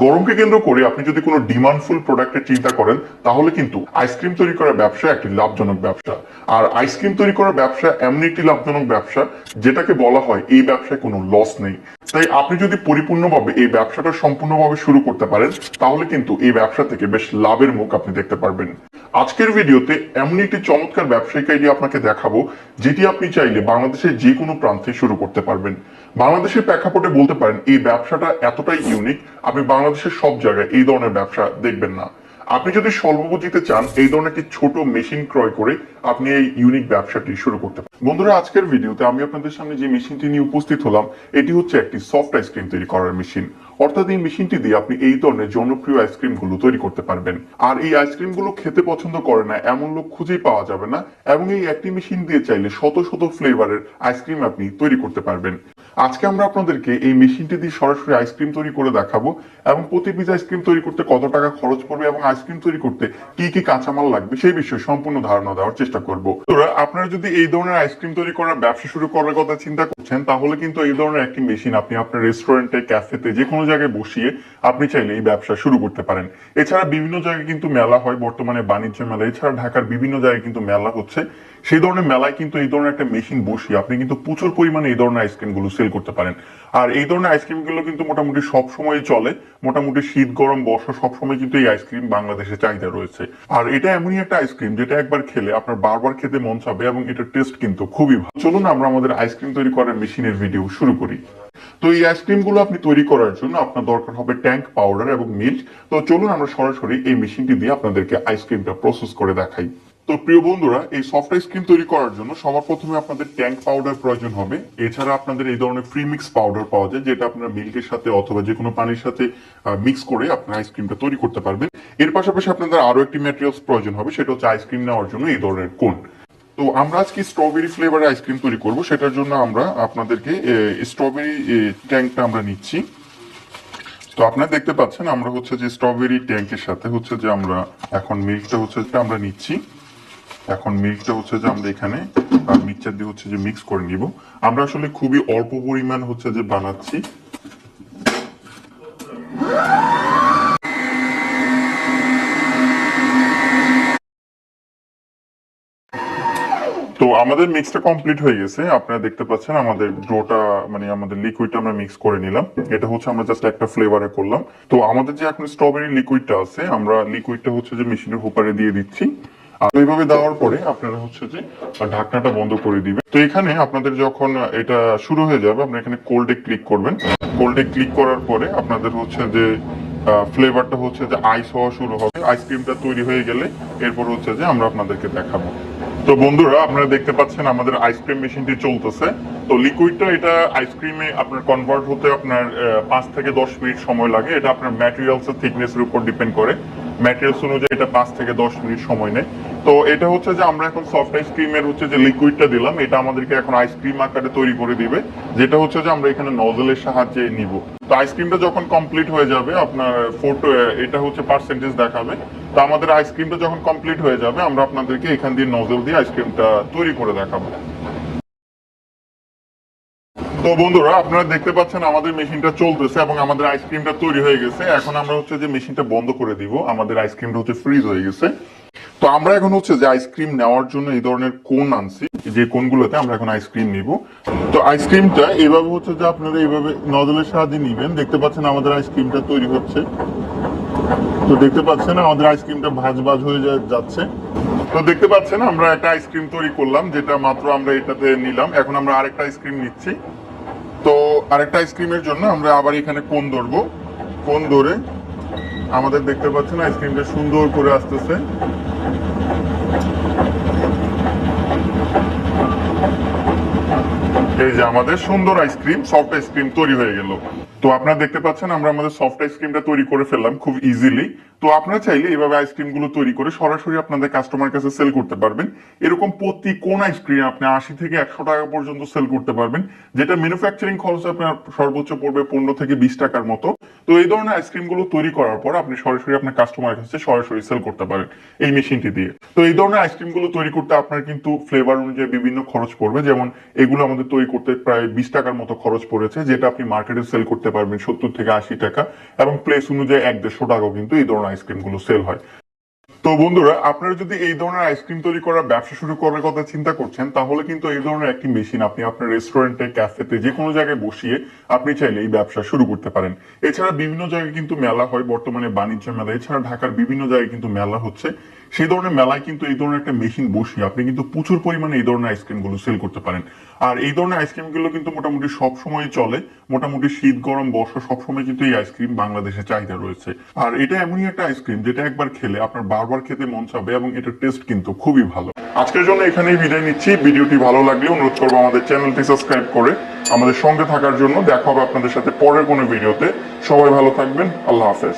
গরমকে কেন্দ্র করে আপনি যদি কোনো ডিমান্ডফুল প্রোডাক্টের চিন্তা করেন তাহলে কিন্তু আইসক্রিম তৈরি করার ব্যবসা একটি লাভজনক ব্যবসা। আর আইসক্রিম তৈরি করার ব্যবসা এমন একটি লাভজনক ব্যবসা যেটাকে বলা হয় এই ব্যবসায় কোনো লস নেই। তাই আপনি যদি পরিপূর্ণভাবে এই ব্যবসাটা সম্পূর্ণভাবে শুরু করতে পারেন তাহলে কিন্তু এই ব্যবসা থেকে বেশ লাভের মুখ আপনি দেখতে পারবেন। আজকের ভিডিওতে এমন একটি চমৎকার ব্যবসায়িক আইডিয়া আপনাকে দেখাবো যেটি আপনি চাইলে বাংলাদেশের যে কোনো প্রান্তে শুরু করতে পারবেন। বাংলাদেশের প্রেক্ষাপটে বলতে পারেন এই ব্যবসাটা এতটাই ইউনিক, আপনি বাংলাদেশের সব জায়গায় এই ধরনের ব্যবসা দেখবেন না। আপনি যদি স্বল্প পুঁজিতে চান এই ধরনের একটি ছোট মেশিন ক্রয় করে আপনি এই ইউনিক ব্যবসাটি শুরু করতে পারেন। বন্ধুরা, আজকের ভিডিওতে আমি আপনাদের সামনে যে মেশিনটি নিয়ে উপস্থিত হলাম এটি হচ্ছে একটি সফট আইসক্রিম তৈরি করার মেশিন। অর্থাৎ এই মেশিনটি দিয়ে আপনি এই ধরনের জনপ্রিয় আইসক্রিম গুলো তৈরি করতে পারবেন। আর এই আইসক্রিম গুলো খেতে পছন্দ করে না এমন লোক খুঁজেই পাওয়া যাবে না, এবং এই একটি মেশিন দিয়ে চাইলে শত শত ফ্লেভারের আইসক্রিম আপনি তৈরি করতে পারবেন। আজকে আমরা আপনাদেরকে এই মেশিনটি দিয়ে সরাসরি আইসক্রিম তৈরি করে দেখাবো এবং প্রতি পিস আইসক্রিম তৈরি করতে কত টাকা খরচ পড়বে এবং আইসক্রিম তৈরি করতে কি কি কাঁচামাল লাগবে সেই বিষয়ে সম্পূর্ণ ধারণা দেওয়ার চেষ্টা করব। আপনারা যদি এই ধরনের আইসক্রিম তৈরি করার ব্যবসা শুরু করার কথা চিন্তা করছেন তাহলে কিন্তু এই ধরনের একটি মেশিন আপনি আপনার রেস্টুরেন্টে, ক্যাফেতে, যে কোনো জায়গায় বসিয়ে আপনি চাইলে এই ব্যবসা শুরু করতে পারেন। এছাড়া বিভিন্ন জায়গায় কিন্তু মেলা হয়, বর্তমানে বাণিজ্য মেলা, এছাড়া ঢাকার বিভিন্ন জায়গায় কিন্তু মেলা হচ্ছে। সেই ধরনের মেলায় কিন্তু এই ধরনের একটা মেশিন বসিয়ে আপনি কিন্তু প্রচুর পরিমাণে এই ধরনের আইসক্রিম গুলো সেল করতে পারেন। আর এই ধরনের আইসক্রিম গুলো কিন্তু মোটামুটি সব সময় চলে, মোটামুটি শীত, গরম, বর্ষা সবসময় কিন্তু এই আইসক্রিম বাংলাদেশে চাহিদা রয়েছে। আর এটা এমনই একটা আইসক্রিম যেটা একবার খেলে আপনার বারবার খেতে মন চাবে এবং এটার টেস্ট কিন্তু খুবই ভালো। চলুন আমরা আমাদের আইসক্রিম তৈরি করার মেশিনের ভিডিও শুরু করি। তো এই আইসক্রিম গুলো আপনি তৈরি করার জন্য আপনার দরকার হবে ট্যাঙ্ক, পাউডার এবং মিল্ক। তো চলুন আমরা সরাসরি এই মেশিনটি দিয়ে আপনাদেরকে আইসক্রিমটা প্রসেস করে দেখাই। তো প্রিয় বন্ধুরা, এই সফট আইসক্রিম তৈরি করার জন্য সবার প্রথমে আপনাদের ট্যাঙ্ক পাউডার প্রয়োজন হবে। এছাড়া আপনাদের এই ধরনের ফ্রি মিক্স পাউডার পাওয়া যায় যেটা আপনারা মিল্কের সাথে অথবা যে কোনো পানির সাথে মিক্স করে আপনার আইসক্রিমটা তৈরি করতে পারবেন। এর পাশাপাশি আপনাদের আরো একটি ম্যাটেরিয়ালস প্রয়োজন হবে, সেটা হচ্ছে আইসক্রিম নেওয়ার জন্য এই ধরনের কোন। তো আমরা আজকে স্ট্রবেরি ফ্লেভারের আইসক্রিম তৈরি করব, সেটার জন্য আমরা আপনাদেরকে স্ট্রবেরি ট্যাঙ্কটা আমরা নিচ্ছি। তো আপনারা দেখতে পাচ্ছেন আমরা হচ্ছে যে স্ট্রবেরি ট্যাঙ্কের সাথে হচ্ছে যে আমরা এখন মিল্কটা হচ্ছে যে আমরা নিচ্ছি। এখন মিল্কটা হচ্ছে যে আমরা এখানে মিক্সচার দিয়ে হচ্ছে যে মিক্স করে নিব। আমরা আসলে খুবই অল্প পরিমাণ হচ্ছে যে বানাচ্ছি। তো আমাদের মিক্সটা কমপ্লিট হয়ে গেছে, আপনারা দেখতে পাচ্ছেন আমাদের ডোটা মানে আমাদের লিকুইডটা আমরা মিক্স করে নিলাম। এটা হচ্ছে আমরা জাস্ট একটা ফ্লেভারে করলাম। তো আমাদের যে এখন স্ট্রবেরি লিকুইডটা আছে আমরা লিকুইডটা হচ্ছে যে মেশিনের হোপারে দিয়ে দিচ্ছি। আর এইভাবে দেওয়ার পরে আপনারা হচ্ছে যে ঢাকনাটা বন্ধ করে দিবেন। তো এখানে আপনাদের যখন এটা শুরু হয়ে যাবে আপনারা এখানে কোল্ডে ক্লিক করবেন। কোল্ডে ক্লিক করার পরে আপনাদের হচ্ছে যে ফ্লেভারটা হচ্ছে যে আইস হওয়া শুরু হবে। আইসক্রিমটা তৈরি হয়ে গেলে এরপর হচ্ছে যে আমরা আপনাদেরকে দেখাবো। তো বন্ধুরা, আপনারা দেখতে পাচ্ছেন আমাদের আইসক্রিম মেশিনটি চলতেছে। তো লিকুইডটা এটা আইসক্রিমে আপনার কনভার্ট হতে আপনার 5 থেকে 10 মিনিট সময় লাগে। এটা আপনার ম্যাটেরিয়ালস এর থিকনেসের উপর ডিপেন্ড করে। ম্যাটেরিয়ালস অনুযায়ী এটা 5 থেকে 10 মিনিট সময় নেয়। তো এটা হচ্ছে যে আমরা এখন সফট আইসক্রিমের হচ্ছে যে লিকুইডটা দিলাম, এটা আমাদেরকে এখন আইসক্রিম আকারে তৈরি করে দিবে, যেটা হচ্ছে যে আমরা এখানে নজলের সাহায্যে নিব। তো আইসক্রিমটা যখন কমপ্লিট হয়ে যাবে আপনার ফটো এটা হচ্ছে পার্সেন্টেজ দেখাবে। তো আমাদের আইসক্রিমটা যখন কমপ্লিট হয়ে যাবে আমরা আপনাদেরকে এখান দিয়ে নজল দিয়ে আইসক্রিমটা তৈরি করে দেখাবো। তো বন্ধুরা, আপনারা দেখতে পাচ্ছেন আমাদের মেশিনটা চলতেছে এবং আমাদের আইসক্রিমটা তৈরি হয়ে গেছে। এখন আমরা হচ্ছে যে মেশিনটা বন্ধ করে দিব, আমাদের আইসক্রিমটা হচ্ছে ফ্রিজ হয়ে গেছে। তো আমরা এখন হচ্ছে যে আইসক্রিম নেওয়ার জন্য এই ধরনের কোন আনছি, যে কোনগুলোতে আমরা এখন আইসক্রিম নিব। তো আইসক্রিমটা এভাবে হচ্ছে যে আপনারা এইভাবে নজলের সাহায্যে নিবেন। দেখতে পাচ্ছেন আমাদের আইসক্রিমটা তৈরি হচ্ছে। তো দেখতে পাচ্ছেন আমাদের আইসক্রিমটা ভাজ ভাজ হয়ে যাচ্ছে। তো দেখতে পাচ্ছেন আমরা একটা আইসক্রিম তৈরি করলাম, যেটা মাত্র আমরা এটাতে নিলাম। এখন আমরা আরেকটা আইসক্রিম নিচ্ছি। তো আরেকটা আইসক্রিমের জন্য আমরা আবার এখানে কোন ধরবো। কোন ধরে আমাদের দেখতে পাচ্ছেন আইসক্রিমটা সুন্দর করে আসতেছে। এই যে আমাদের সুন্দর আইসক্রিম, সফট আইসক্রিম তৈরি হয়ে গেল। তো আপনারা দেখতে পাচ্ছেন আমরা আমাদের সফট আইসক্রিমটা তৈরি করে ফেললাম খুব ইজিলি। তো আপনারা চাইলে এইভাবে আইসক্রিম গুলো তৈরি করে সরাসরি আপনাদের কাস্টমার কাছে সেল করতে পারবেন। এরকম প্রতি কোন আইসক্রিম আপনি 80 থেকে 100 টাকা পর্যন্ত সেল করতে পারবেন, যেটা ম্যানুফ্যাকচারিং খরচ আপনার সর্বোচ্চ পড়বে 15 থেকে 20 টাকার মতো। তো এই ধরনের আইসক্রিম গুলো তৈরি করার পর আপনি সরাসরি আপনার কাস্টমারের কাছে সরাসরি সেল করতে পারেন এই মেশিনটি দিয়ে। তো এই ধরনের আইসক্রিম গুলো তৈরি করতে আপনার কিন্তু ফ্লেভার অনুযায়ী বিভিন্ন খরচ পড়বে। যেমন এগুলো আমাদের তৈরি করতে প্রায় 20 টাকার মতো খরচ পড়েছে, যেটা আপনি মার্কেটে সেল করতে পারবেন 70 থেকে 80 টাকা, এবং প্লেস অনুযায়ী 100-150 টাকাও কিন্তু এই ধরনের আইসক্রিম গুলো সেল হয়। তো বন্ধুরা, আপনারা যদি এই ধরনের আইসক্রিম তৈরি করার ব্যবসা শুরু করার কথা চিন্তা করছেন, তাহলে কিন্তু এই ধরনের একটি মেশিন আপনি আপনার রেস্টুরেন্টে, ক্যাফেতে, যে কোনো জায়গায় বসিয়ে আপনি চাইলে এই ব্যবসা শুরু করতে পারেন। এছাড়া বিভিন্ন জায়গায় কিন্তু মেলা হয়, বর্তমানে বাণিজ্য মেলা, এছাড়া ঢাকার বিভিন্ন জায়গায় কিন্তু মেলা হচ্ছে। সেই ধরনের মেলায় কিন্তু এই ধরনের একটা মেশিন বসিয়ে আপনি কিন্তু প্রচুর পরিমাণে এই ধরনের আইসক্রিম গুলো সেল করতে পারেন। আর এই ধরনের আইসক্রিম গুলো কিন্তু মোটামুটি সব সময় চলে, মোটামুটি শীত গরম বর্ষা সবসময় কিন্তু এই আইসক্রিম বাংলাদেশে চাহিদা রয়েছে। আর এটা এমনই একটা আইসক্রিম যেটা একবার খেলে আপনার বারবার খেতে মন চাবে, এবং এটার টেস্ট কিন্তু খুবই ভালো। আজকের জন্য এখানেই বিদায় নিচ্ছি। ভিডিওটি ভালো লাগলে অনুরোধ করবো আমাদের চ্যানেলটি সাবস্ক্রাইব করে আমাদের সঙ্গে থাকার জন্য। দেখা হবে আপনাদের সাথে পরের কোনো ভিডিওতে। সবাই ভালো থাকবেন। আল্লাহ হাফেজ।